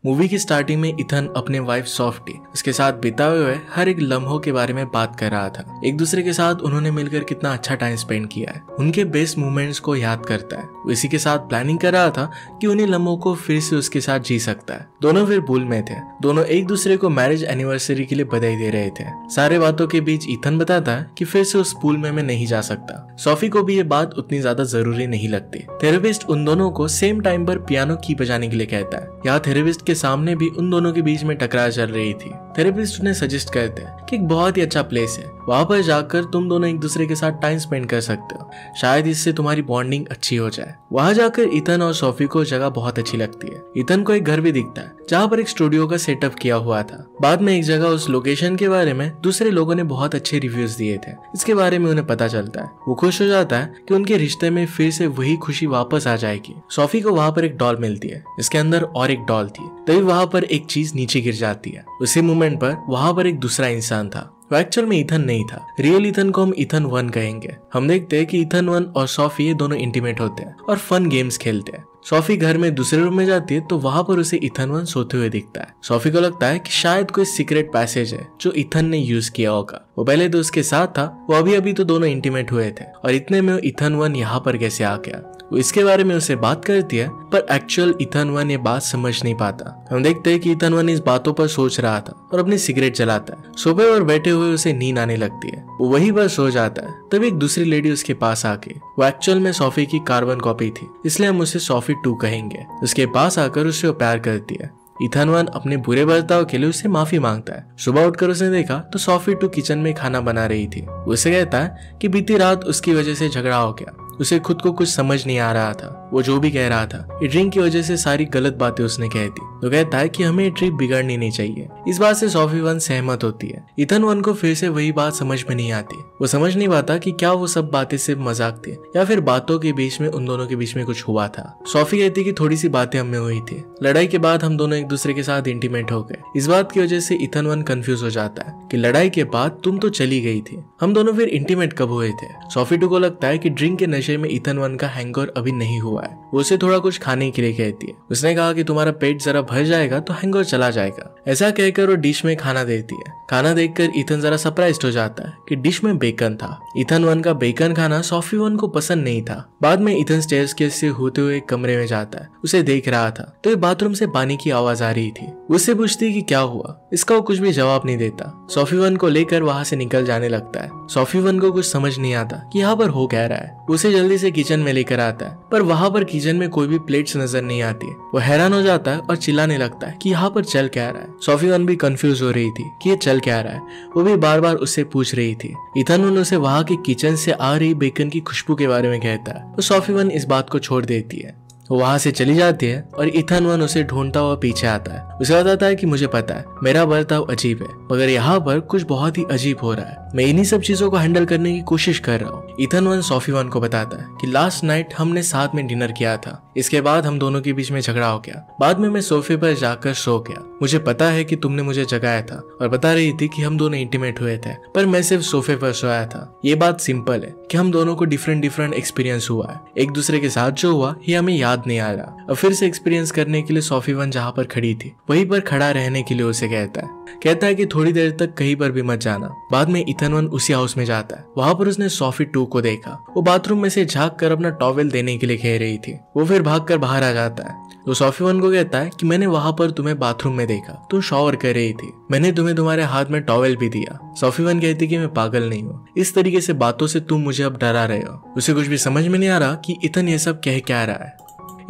Movie की starting में Ethan अपने वाइफ सॉफ्टी उसके साथ बिताए हुए हर एक लम्हों के बारे में बात कर रहा था। एक दूसरे के साथ उन्होंने मिलकर कितना अच्छा टाइम स्पेंड किया है, उनके बेस्ट मोमेंट्स को याद करता है। वो इसी के साथ प्लानिंग कर रहा था कि उन्हीं लम्हों को फिर से उसके साथ जी सकता है। दोनों फिर पूल में थे। दोनों एक दूसरे को मैरिज एनिवर्सरी के लिए बधाई दे रहे थे। सारे बातों के बीच इथन बताता है कि फिर से उस पूल में मैं नहीं जा सकता। सोफी को भी ये बात उतनी ज्यादा जरूरी नहीं लगती। थेरेपिस्ट उन दोनों को सेम टाइम पर पियानो की बजाने के लिए कहता है। यहाँ थेरेपिस्ट के सामने भी उन दोनों के बीच में टकरार चल रही थी। थेरेपिस्ट उन्हें सजेस्ट करते हैं कि एक बहुत ही अच्छा प्लेस है, वहां पर जाकर तुम दोनों एक दूसरे के साथ टाइम स्पेंड कर सकते हो, शायद इससे तुम्हारी बॉन्डिंग अच्छी हो जाए। वहां जाकर इथन और सोफी को जगह बहुत अच्छी लगती है। इथन को एक घर भी दिखता है जहाँ पर एक स्टूडियो का सेटअप किया हुआ था। बाद में एक जगह उस लोकेशन के बारे में दूसरे लोगों ने बहुत अच्छे रिव्यूज दिए थे। इसके बारे में उन्हें पता चलता है। वो खुश हो जाता है कि उनके रिश्ते में फिर से वही खुशी वापस आ जाएगी। सोफी को वहां पर एक डॉल मिलती है, इसके अंदर और एक डॉल थी। तभी वहां पर एक चीज नीचे गिर जाती है। उसी मोमेंट पर वहां पर एक दूसरा इंसान था। वो एक्चुअल में इथन नहीं था। रियल इथन को हम इथन 1 कहेंगे। हम देखते हैं कि इथन 1 और सोफी ये दोनों इंटीमेट होते हैं और फन गेम्स खेलते हैं। सोफी घर में दूसरे रूम में जाती है तो वहां पर उसे इथन 1 सोते हुए दिखता है। सोफी को लगता है कि शायद कोई सीक्रेट पैसेज है जो इथन ने यूज किया होगा। वो पहले तो उसके साथ था, वो अभी तो दोनों इंटीमेट हुए थे और इतने में इथन 1 यहाँ पर कैसे आ गया। वो इसके बारे में उसे बात करती है, पर एक्चुअल इथन 1 ये बात समझ नहीं पाता। हम देखते हैं कि इथन 1 इस बातों पर सोच रहा था और अपनी सिगरेट जलाता है। सोफे पर बैठे हुए उसे नींद आने लगती है। वो वहीं पर सो जाता है। तभी एक दूसरी लेडी उसके पास आके, वो एक्चुअल में सोफी की कार्बन कॉपी थी, इसलिए हम उसे सोफी 2 कहेंगे। उसके पास आकर उससे वो प्यार करती है। इथन 1 अपने बुरे बर्ताव के लिए उससे माफी मांगता है। सुबह उठकर उसने देखा तो सोफी 2 किचन में खाना बना रही थी। उसे कहता है कि बीती रात उसकी वजह से झगड़ा हो गया। उसे खुद को कुछ समझ नहीं आ रहा था। वो जो भी कह रहा था, ये ड्रिंक की वजह से सारी गलत बातें उसने कह दी। तो कहता है कि हमें ट्रिप बिगाड़नी नहीं चाहिए। इस बात से सोफी 1 सहमत होती है। इथन 1 को फिर से वही बात समझ में नहीं आती। वो समझ नहीं पाता कि क्या वो सब बातें सिर्फ मजाक थी या फिर बातों के बीच में उन दोनों के बीच में कुछ हुआ था। सोफी कहती कि थोड़ी सी बातें हमें हुई थी। लड़ाई के बाद हम दोनों एक दूसरे के साथ इंटीमेट हो गए। इस बात की वजह से इथन 1 कंफ्यूज हो जाता है कि लड़ाई के बाद तुम तो चली गई थी, हम दोनों फिर इंटीमेट कब हुए थे। सोफी 2 को लगता है कि ड्रिंक के नशे में इथन 1 का हैंगओवर अभी नहीं हुआ है। वो उसे थोड़ा कुछ खाने के लिए कहती है। उसने कहा कि तुम्हारा पेट जरा भर जाएगा तो हैंगओवर चला जाएगा। ऐसा कहकर वो डिश में खाना देती है। खाना देखकर इथन जरा सरप्राइज्ड हो जाता है कि डिश में बेकन था। इथन 1 का बेकन खाना सोफी 1 को पसंद नहीं था। बाद में इथन स्टेयर्स के से होते हुए कमरे में जाता है। उसे देख रहा था तो ये बाथरूम से पानी की आवाज आ रही थी। उससे पूछती कि क्या हुआ। इसका वो कुछ भी जवाब नहीं देता। सोफी 1 को लेकर वहां से निकल जाने लगता है। सोफी 1 को कुछ समझ नहीं आता कि यहाँ पर हो क्या रहा है। उसे जल्दी से किचन में लेकर आता है, पर वहां पर किचन में कोई भी प्लेट्स नजर नहीं आती। वो हैरान हो जाता है और चिल्लाने लगता है कि यहाँ पर चल क्या रहा है। सोफी 1 भी कंफ्यूज हो रही थी कि ये चल क्या रहा है। वो भी बार बार उससे पूछ रही थी। इथन 1 उसे वहां के किचन से आ रही बेकन की खुशबू के बारे में कहता है। तो सोफी 1 इस बात को छोड़ देती है। वो वहां से चली जाती है और इथन 1 उसे ढूंढता हुआ पीछे आता है। उसे बताता है कि मुझे पता है मेरा बर्ताव अजीब है, मगर यहाँ पर कुछ बहुत ही अजीब हो रहा है। मैं इन्हीं सब चीजों को हैंडल करने की कोशिश कर रहा हूँ। इथन 1 सोफी 1 को बताता है कि लास्ट नाइट हमने साथ में डिनर किया था। इसके बाद हम दोनों के बीच में झगड़ा हो गया। बाद में मैं सोफे पर जाकर सो गया। मुझे पता है कि तुमने मुझे जगाया था और बता रही थी कि हम दोनों इंटीमेट हुए थे, पर मैं सिर्फ सोफे पर सोया था। ये बात सिंपल है कि हम दोनों को डिफरेंट एक्सपीरियंस हुआ है। एक दूसरे के साथ जो हुआ ये हमें याद नहीं आ रहा। अब फिर से एक्सपीरियंस करने के लिए सोफी 1 जहाँ पर खड़ी थी वहीं पर खड़ा रहने के लिए उसे कहता है कि थोड़ी देर तक कहीं पर भी मत जाना। बाद में इथन 1 उसी हाउस में जाता है। वहां पर उसने सोफी 2 को देखा। वो बाथरूम में से झांक कर अपना टॉवेल देने के लिए कह रही थी। वो फिर भागकर बाहर आ जाता है। तो सोफी 1 को कहता है कि मैंने वहां पर तुम्हें बाथरूम में देखा, तुम शॉवर कर रही थी, मैंने तुम्हें तुम्हारे हाथ में टॉवेल भी दिया। सोफी 1 कहती कि मैं पागल नहीं हूँ, इस तरीके से बातों से तुम मुझे अब डरा रहे हो। उसे कुछ भी समझ में नहीं आ रहा कि इथन ये सब कह क्या रहा है।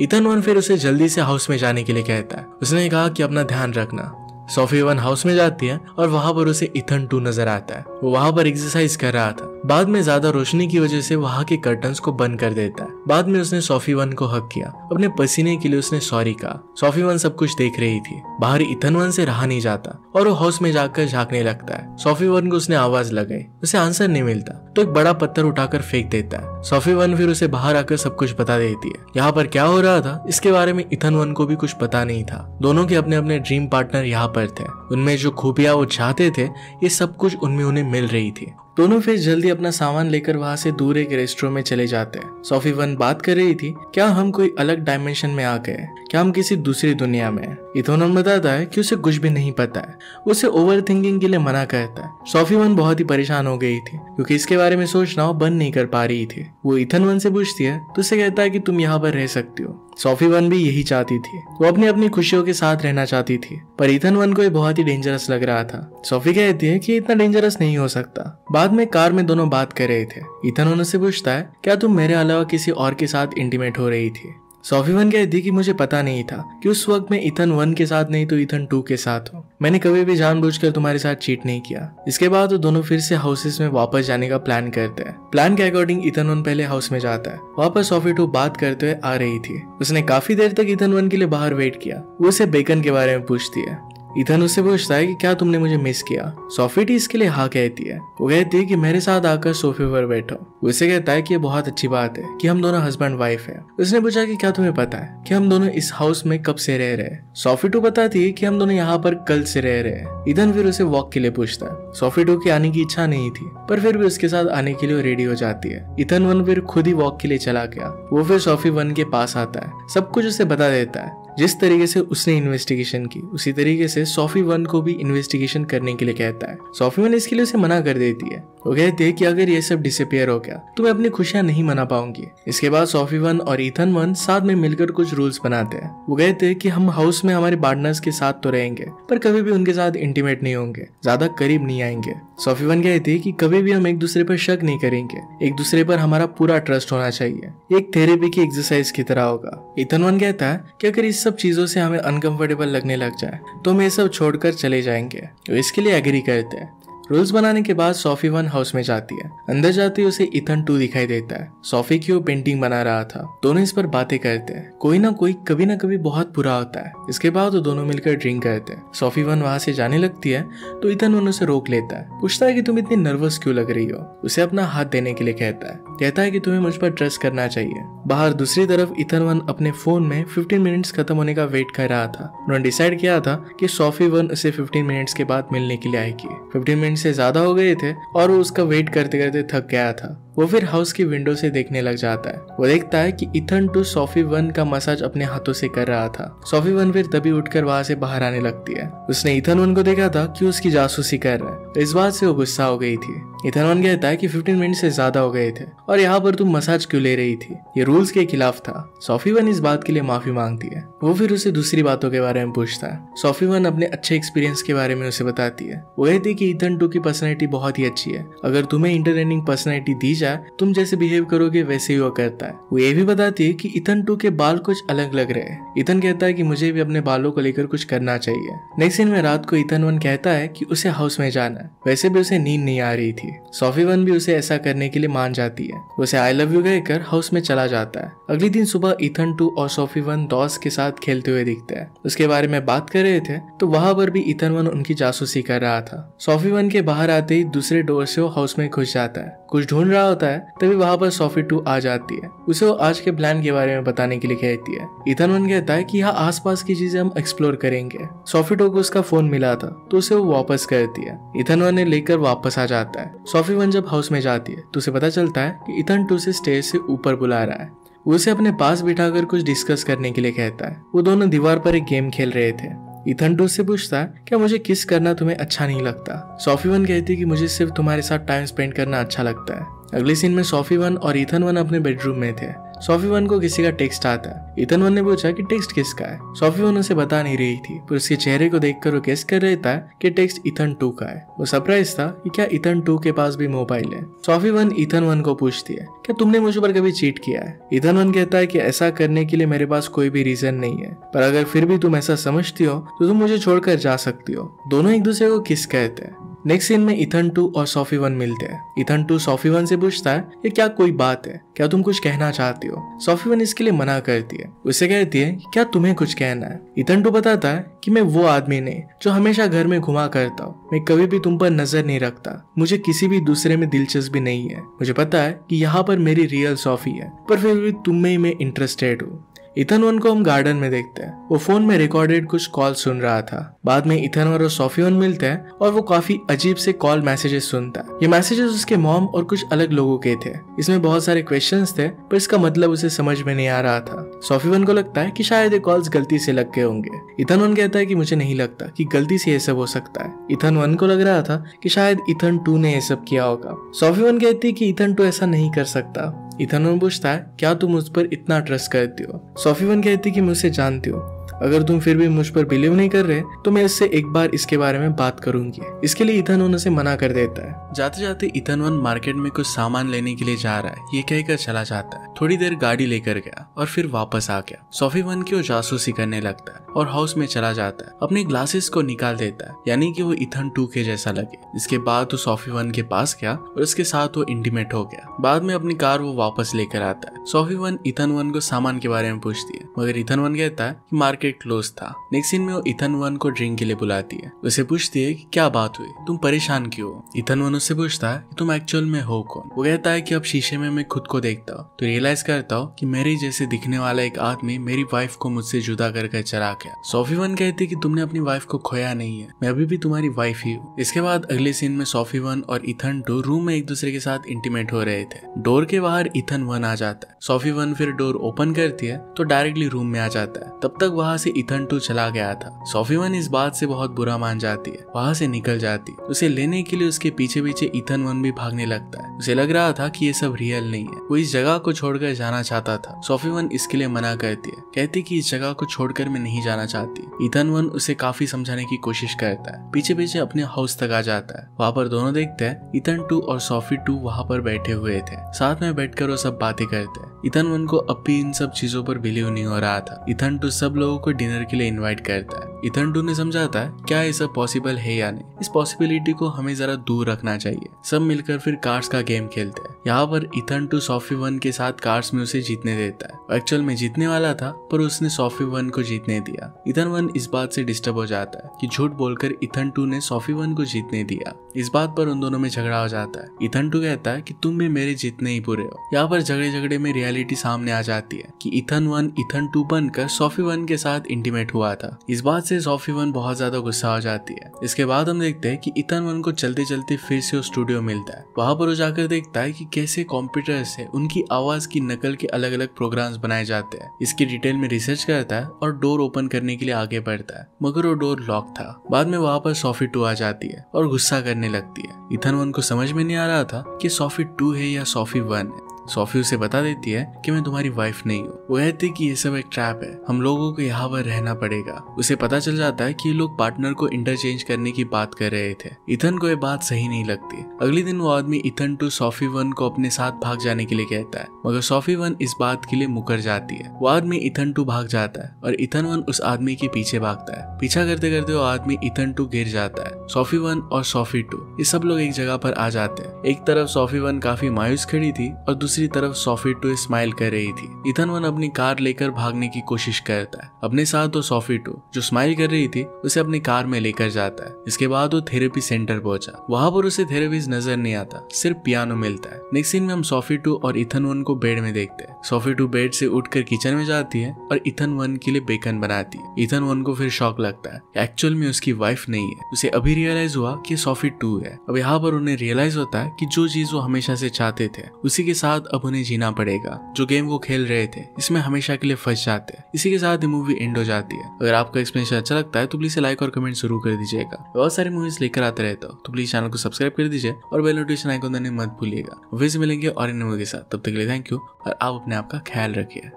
इथन 1 फिर उसे जल्दी से हाउस में जाने के लिए कहता है। उसने कहा कि अपना ध्यान रखना। सोफी 1 हाउस में जाती है और वहां पर उसे इथन 2 नजर आता है। वो वहां पर एक्सरसाइज कर रहा था। बाद में ज्यादा रोशनी की वजह से वहां के कर्टन्स को बंद कर देता है। बाद में उसने सोफी 1 को हक किया। अपने पसीने के लिए उसने सॉरी कहा। सोफी 1 सब कुछ देख रही थी। बाहर इथन 1 से रहा नहीं जाता और वो हाउस में जाकर झांकने लगता है। सोफी 1 को उसने आवाज लगाई, उसे आंसर नहीं मिलता तो एक बड़ा पत्थर उठाकर फेंक देता है। सोफी 1 फिर उसे बाहर आकर सब कुछ बता देती है। यहाँ पर क्या हो रहा था इसके बारे में इथन 1 को भी कुछ पता नहीं था। दोनों के अपने अपने ड्रीम पार्टनर यहाँ पर थे। उनमें जो खूबियां वो चाहते थे ये सब कुछ उनमें उन्हें मिल रही थी। दोनों फिर जल्दी अपना सामान लेकर वहां से दूर एक रेस्टोरेंट में चले जाते हैं। सोफी वन बात कर रही थी, क्या हम कोई अलग डायमेंशन में आ गए, क्या हम किसी दूसरी दुनिया में हैं? इथान बताता है कि उसे कुछ भी नहीं पता है, उसे ओवर थिंकिंग के लिए मना करता है। सोफी वन बहुत ही परेशान हो गई थी क्योंकि इसके बारे में सोचना वो बंद नहीं कर पा रही थी। वो इथान वन से पूछती है तो उसे कहता है कि तुम यहाँ पर रह सकती हो। सोफी वन भी यही चाहती थी, वो अपनी अपनी खुशियों के साथ रहना चाहती थी, पर इथान वन को ये बहुत ही डेंजरस लग रहा था। सोफी कहती है कि इतना डेंजरस नहीं हो सकता। बाद में कार में दोनों बात कर रहे थे। इथान वन से पूछता है, क्या तुम मेरे अलावा किसी और के साथ इंटीमेट हो रही थी? सोफी वन कहती कि मुझे पता नहीं था कि उस वक्त मैं इथान 1 के साथ नहीं तो इथान 2 के साथ हूँ। मैंने कभी भी जानबूझकर तुम्हारे साथ चीट नहीं किया। इसके बाद वो दोनों फिर से हाउसेस में वापस जाने का प्लान करते हैं। प्लान के अकॉर्डिंग इथान 1 पहले हाउस में जाता है। वापस सोफी 2 बात करते हुए आ रही थी। उसने काफी देर तक इथान 1 के लिए बाहर वेट किया। वो उसे बेकन के बारे में पूछती है। इथान उससे पूछता है कि क्या तुमने मुझे मिस किया? सोफी टी इसके लिए हाँ कहती है। वो कहती है कि मेरे साथ आकर सोफे पर बैठो। उसे कहता है कि ये बहुत अच्छी बात है कि हम दोनों हस्बैंड वाइफ है। उसने पूछा कि क्या तुम्हें पता है कि हम दोनों इस हाउस में कब से रह रहे हैं? सोफी टू बताती है कि हम दोनों यहाँ पर कल से रह रहे हैं। इथान फिर उसे वॉक के लिए पूछता है। सोफी टू की आने की इच्छा नहीं थी, पर फिर भी उसके साथ आने के लिए रेडी हो जाती है। इथान 1 फिर खुद ही वॉक के लिए चला गया। वो फिर सोफी 1 के पास आता है, सब कुछ उसे बता देता है। जिस तरीके से उसने इन्वेस्टिगेशन की उसी तरीके से सोफी 1 को भी इन्वेस्टिगेशन करने के लिए कहता है। सोफी 1 इसके लिए उसे मना कर देती है। वो कहती है कि अगर ये सब डिसअपियर हो गया तो मैं अपनी खुशियां नहीं मना पाऊंगी। इसके बाद सोफी 1 और इथान 1 साथ में मिलकर कुछ रूल्स बनाते हैं। वो कहते हैं कि हम हाउस में हमारे पार्टनर्स के साथ तो रहेंगे, पर कभी भी उनके साथ इंटीमेट नहीं होंगे, ज्यादा करीब नहीं आएंगे। सोफी 1 कहती है कि कभी भी हम एक दूसरे पर शक नहीं करेंगे, एक दूसरे पर हमारा पूरा ट्रस्ट होना चाहिए। एक थेरेपी की एक्सरसाइज की तरह होगा। इथान 1 कहता है कि अगर इस सब चीजों से हमें अनकंफर्टेबल लगने लग जाए तो हम ये सब छोड़कर चले जाएंगे। वो इसके लिए एग्री करते हैं। रूल्स बनाने के बाद सोफी 1 हाउस में जाती है। अंदर जाते ही उसे इथान 2 दिखाई देता है। सोफी की वो पेंटिंग बना रहा था। दोनों इस पर बातें करते हैं। कोई ना कोई कभी ना कभी बहुत बुरा होता है। इसके बाद वो दोनों मिलकर ड्रिंक करते हैं। सोफी 1 वहां से जाने लगती है तो इथान 1 उसे रोक लेता है। पूछता है कि तुम इतनी नर्वस क्यों लग रही हो? उसे अपना हाथ देने के लिए कहता है कि तुम्हें मुझ पर ट्रस्ट करना चाहिए। बाहर दूसरी तरफ इथान 1 अपने फोन में 15 मिनट्स खत्म होने का वेट कर रहा था। उन्होंने डिसाइड किया था कि सोफी 1 उसे 15 मिनट्स के बाद मिलने के लिए आएगी। 15 मिनट से ज्यादा हो गए थे और वो उसका वेट करते करते थक गया था। वो फिर हाउस की विंडो से देखने लग जाता है। वो देखता है कि इथान 2 सोफी 1 का मसाज अपने हाथों से कर रहा था। सोफी 1 फिर तभी उठकर वहां से बाहर आने लगती है। उसने इथान 1 को देखा था कि उसकी जासूसी कर रहा है। इस बात से वो गुस्सा हो गई थी। इथान 1 कहता है कि 15 मिनट से ज्यादा हो गए थे और यहाँ पर तुम मसाज क्यों ले रही थी? ये रूल्स के खिलाफ था। सोफी 1 इस बात के लिए माफी मांगती है। वो फिर उसे दूसरी बातों के बारे में पूछता है। सोफी 1 अपने अच्छे एक्सपीरियंस के बारे में उसे बताती है। वो कहती है कि इथान 2 की पर्सनैलिटी बहुत ही अच्छी है। अगर तुम्हें इंटरटेनिंग पर्सनैलिटी दी जाए, तुम जैसे बिहेव करोगे वैसे ही वो करता है। वो ये भी बताती है कि इथान 2 के बाल कुछ अलग लग रहे हैं। इथान कहता है कि मुझे भी अपने बालों को लेकर कुछ करना चाहिए। नेक्स्ट सीन में रात को इथान 1 कहता है कि उसे हाउस में जाना है। वैसे भी उसे नींद नहीं आ रही थी। सोफी 1 भी उसे ऐसा करने के लिए मान जाती है। उसे आई लव यू कहकर हाउस में चला जाता है। अगले दिन सुबह इथान 2 और सोफी 1 दोस्त के साथ खेलते हुए दिखते हैं। उसके बारे में बात कर रहे थे तो वहां पर भी इथान 1 उनकी जासूसी कर रहा था। सोफी 1 के बाहर आते ही दूसरे डोर से वो हाउस में घुस जाता है। कुछ ढूंढ रहा होता है, तभी वहां पर सोफी 2 आ जाती है। उसे वो आज के प्लान के बारे में बताने के लिए कहती है। इथान 1 कहता है कि यहाँ आसपास की चीजें हम एक्सप्लोर करेंगे। सोफी 2 को उसका फोन मिला था तो उसे वो वापस करती है। इथान 1 ने लेकर वापस आ जाता है। सोफी 1 जब हाउस में जाती है तो उसे पता चलता है कि इथान 2 से स्टेज से ऊपर बुला रहा है। वो उसे अपने पास बिठाकर कुछ डिस्कस करने के लिए कहता है। वो दोनों दीवार पर एक गेम खेल रहे थे। इथान 2 से पूछता है, क्या मुझे किस करना तुम्हें अच्छा नहीं लगता? सोफी 1 कहती है कि मुझे सिर्फ तुम्हारे साथ टाइम स्पेंड करना अच्छा लगता है। अगले सीन में सोफी 1 और इथान 1 अपने बेडरूम में थे। सोफी 1 को किसी का टेक्स्ट आता है। इथान 1 ने पूछा कि टेक्स्ट किसका है। सोफी 1 उसे बता नहीं रही थी, पर उसके चेहरे को देखकर वो गेस कर रहा था कि टेक्स्ट इथान 2 का है। वो सरप्राइज था कि क्या इथान 2 के पास भी मोबाइल है। सोफी 1 इथान 1 को पूछती है, क्या तुमने मुझ पर कभी चीट किया है? इथान 1 कहता है कि ऐसा करने के लिए मेरे पास कोई भी रीजन नहीं है, पर अगर फिर भी तुम ऐसा समझती हो तो तुम मुझे छोड़कर जा सकती हो। दोनों एक दूसरे को किस कहते हैं। नेक्स्ट सीन में इथान 2 और सोफी 1 मिलते हैं। इथान 2 सोफी 1 से पूछता है, ये क्या कोई बात है? क्या तुम कुछ कहना चाहती हो? सोफी 1 इसके लिए मना करती है। उससे कहती है, क्या तुम्हें कुछ कहना है? इथान 2 बताता है कि मैं वो आदमी नहीं जो हमेशा घर में घुमा करता हूँ। मैं कभी भी तुम पर नजर नहीं रखता। मुझे किसी भी दूसरे में दिलचस्पी नहीं है। मुझे पता है कि यहाँ पर मेरी रियल सोफी है, पर फिर भी तुम में ही मैं इंटरेस्टेड हूँ। इथन वन को हम गार्डन में देखते हैं। वो फोन में रिकॉर्डेड कुछ कॉल सुन रहा था। बाद में इथन और सोफी वन मिलते हैं और वो काफी अजीब से कॉल मैसेजेस सुनता है। ये मैसेजेस उसके मॉम और कुछ अलग लोगों के थे। इसमें बहुत सारे क्वेश्चंस थे पर इसका मतलब उसे समझ में नहीं आ रहा था। सोफी वन को लगता है कि शायद ये कॉल्स गलती से लग गए होंगे। इथन वन कहता है कि मुझे नहीं लगता कि गलती से ये सब हो सकता है। इथन वन को लग रहा था कि शायद इथन टू ने ये सब किया होगा। सोफी वन कहती है कि इथन टू ऐसा नहीं कर सकता। इथन वन पूछता है क्या तुम मुझ पर इतना ट्रस्ट करती हो। सोफी वन कहती है कि मैं उसे जानती हूँ। अगर तुम फिर भी मुझ पर बिलीव नहीं कर रहे तो मैं इससे एक बार इसके बारे में बात करूंगी। इसके लिए इथन वन उसे मना कर देता है। जाते जाते इथन वन मार्केट में कुछ सामान लेने के लिए जा रहा है। ये कहकर चला जाता है। थोड़ी देर गाड़ी लेकर गया और फिर वापस आ गया। सोफी वन की वो जासूसी करने लगता है और हाउस में चला जाता है। अपने ग्लासेस को निकाल देता है यानी कि वो इथन टू के जैसा लगे। इसके बाद वो सोफी वन के पास गया और उसके साथ वो इंटीमेट हो गया। बाद में अपनी कार वो वापस लेकर आता है। सोफी वन इथन वन को सामान के बारे में पूछती है मगर इथन वन कहता है कि मार्केट क्लोज था। नेक्स्ट सीन में वो इथन वन को ड्रिंक के लिए बुलाती है। उसे पूछती है कि क्या बात हुई, तुम परेशान क्यों हो। इथन वन उससे पूछता है कि तुम एक्चुअल में हो कौन। वो कहता है कि अब शीशे में मैं खुद को देखता हूँ तो रियलाइज करता हूँ कि मेरे जैसे दिखने वाला एक आदमी मेरी वाइफ को मुझसे जुदा कर चला गया। सोफी वन कहती है कि तुमने अपनी वाइफ को खोया नहीं है, मैं अभी भी तुम्हारी वाइफ ही हूँ। इसके बाद अगले सीन में सोफी वन और इथन टू रूम में एक दूसरे के साथ इंटीमेट हो रहे थे। डोर के बाहर इथन वन आ जाता है। सोफी वन फिर डोर ओपन करती है तो डायरेक्टली रूम में आ जाता है। तब तक वहां से इथन टू चला गया था। सोफी वन इस बात से बहुत बुरा मान जाती है, वहां से निकल जाती है। उसे लेने के लिए उसके पीछे पीछे इथन वन भी भागने लगता है। उसे लग रहा था कि ये सब रियल नहीं है। वो इस जगह को छोड़कर जाना चाहता था। सोफी वन इसके लिए मना करती है, कहती कि इस जगह को छोड़कर मैं नहीं जाना चाहती। इथन वन उसे काफी समझाने की कोशिश करता है। पीछे पीछे अपने हाउस तक आ जाता है। वहाँ पर दोनों देखते हैं इथन टू और सोफी टू वहाँ पर बैठे हुए थे। साथ में बैठकर वो सब बातें करते हैं। इथन वन को अब भी इन सब चीजों पर बिलीव नहीं हो रहा था। इथन टू सब लोगों को डिनर के लिए इनवाइट करता है। इथन टू ने समझाता है क्या ये सब पॉसिबल है या नहीं। इस पॉसिबिलिटी को हमें जरा दूर रखना चाहिए। सब मिलकर फिर कार्ड्स का गेम खेलते हैं। यहाँ पर इथन टू सोफी वन के साथ कार्ड्स में उसे जीतने देता है। एक्चुअल में जीतने वाला था पर उसने सोफी वन को जीतने दिया। इथन वन इस बात से डिस्टर्ब हो जाता है कि झूठ बोलकर इथन टू ने सोफी वन को जीतने दिया। इस बात पर उन दोनों में झगड़ा हो जाता है। इथन टू कहता है कि तुम भी मेरे जितने ही बुरे हो। यहाँ पर झगड़े में रियलिटी सामने आ जाती है कि इथन वन इथन टू बनकर सोफी वन के साथ इंटीमेट हुआ था। इस बात से सोफी वन बहुत ज्यादा गुस्सा हो जाती है। इसके बाद हम देखते हैं कि इथन वन को चलते चलते फिर से स्टूडियो मिलता है। वहां पर वो जाकर देखता है कि कैसे कंप्यूटर से उनकी आवाज की नकल के अलग अलग प्रोग्राम्स बनाए जाते हैं। इसकी डिटेल में रिसर्च करता है और डोर ओपन करने के लिए आगे बढ़ता है मगर वो डोर लॉक था। बाद में वहां पर सोफी टू आ जाती है और गुस्सा करने लगती है। इथन वन को समझ में नहीं आ रहा था कि सोफी टू है या सोफी वन है। सोफी उसे बता देती है कि मैं तुम्हारी वाइफ नहीं हूँ। वो कहती है कि ये सब एक ट्रैप है, हम लोगों को यहाँ पर रहना पड़ेगा। उसे पता चल जाता है कि ये लोग पार्टनर को इंटरचेंज करने की बात कर रहे थे। इथन को ये बात सही नहीं लगती। अगले दिन वो आदमी इथन टू सोफी वन को अपने साथ भाग जाने के लिए कहता है मगर सोफी वन इस बात के लिए मुकर जाती है। वो आदमी इथन टू भाग जाता है और इथन वन उस आदमी के पीछे भागता है। पीछा करते करते वो आदमी इथन टू गिर जाता है। सोफी वन और सोफी टू ये सब लोग एक जगह पर आ जाते हैं। एक तरफ सोफी वन काफी मायूस खड़ी थी और दूसरी तरफ सोफी टू स्माइल कर रही थी। इथन वन अपनी कार लेकर भागने की कोशिश करता है। अपने साथ तो सोफी टू जो स्माइल कर रही थी उसे अपनी कार में लेकर जाता है। इसके बाद वो थेरेपी सेंटर पहुंचा। वहां पर उसे थेरेपिस्ट नजर नहीं आता, सिर्फ पियानो मिलता है। नेक्स्ट सीन में हम सोफी टू और इथन वन को बेड में देखते हैं। सोफी टू बेड से उठकर किचन में जाती है और इथन वन के लिए बेकन बनाती है। इथन वन को फिर शॉक लगता है एक्चुअल में उसकी वाइफ नहीं है। उसे अभी रियलाइज हुआ कि सोफी टू है। अब यहाँ पर उन्हें रियलाइज होता है कि जो चीज वो हमेशा से चाहते थे उसी के साथ अब उन्हें जीना पड़ेगा। जो गेम वो खेल रहे थे इसमें हमेशा के लिए फंस जाते हैं। इसी के साथ ये मूवी एंड हो जाती है। अगर आपको एक्सप्लेनेशन अच्छा लगता है तो प्लीज लाइक और कमेंट जरूर कर दीजिएगा। बहुत सारी मूवीज लेकर आते रहता हूँ तो प्लीज चैनल को सब्सक्राइब कर दीजिए और बेल नोटिफिकेशन आइकन दबाना मत भूलिएगा। फिर से मिलेंगे और इन मूवी के साथ, तब तक के लिए थैंक यू और आप अपने आप का ख्याल रखिए।